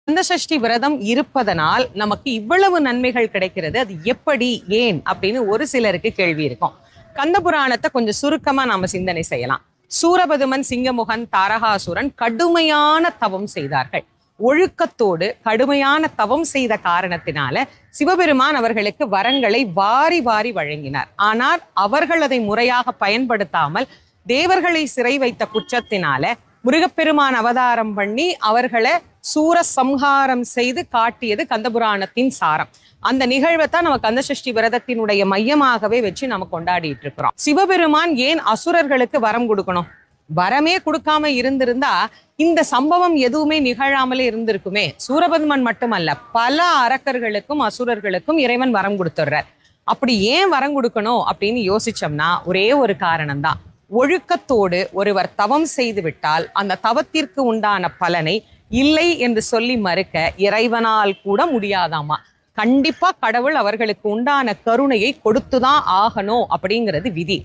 கந்தசஷ்டி விரதம் இருப்பதனால் நமக்கு இவ்வளவு நன்மைகள் கிடைக்கிறது, அது எப்படி, ஏன் அப்படின்னு ஒரு சிலருக்கு கேள்வி இருக்கும். கந்த புராணத்தை கொஞ்சம் சுருக்கமா நாம சிந்தனை செய்யலாம். சூரபதுமன், சிங்கமுகன், தாரகாசுரன் கடுமையான தவம் செய்தார்கள். ஒழுக்கத்தோடு கடுமையான தவம் செய்த காரணத்தினால சிவபெருமான் அவர்களுக்கு வரங்களை வாரி வாரி வழங்கினார். ஆனால் அவர்கள் அதை முறையாக பயன்படுத்தாமல் தேவர்களை சிறை வைத்த குற்றத்தினால முருகப்பெருமான் அவதாரம் பண்ணி அவர்களை சூர சம்ஹாரம் செய்து காட்டியது கந்தபுராணத்தின் சாரம். அந்த நிகழ்வை தான் நம்ம கந்தசஷ்டி விரதத்தினுடைய மையமாகவே வச்சு நம்ம கொண்டாடிட்டு இருக்கிறோம். சிவபெருமான் ஏன் அசுரர்களுக்கு வரம் கொடுக்கணும்? வரமே கொடுக்காம இருந்திருந்தா இந்த சம்பவம் எதுவுமே நிகழாமலே இருந்திருக்குமே. சூரபத்மன் மட்டுமல்ல, பல அரக்கர்களுக்கும் அசுரர்களுக்கும் இறைவன் வரம் கொடுத்துடுறார். அப்படி ஏன் வரம் கொடுக்கணும் அப்படின்னு யோசிச்சோம்னா ஒரே ஒரு காரணம் தான். ஒழுக்கத்தோடு ஒருவர் தவம் செய்து விட்டால் அந்த தவத்திற்கு உண்டான பலனை இல்லை என்று சொல்லி மறுக்க இறைவனால் கூட முடியாதாமா. கண்டிப்பா கடவுள் அவர்களுக்கு உண்டான கருணையை கொடுத்துதான் ஆகணும் அப்படிங்கிறது விதி.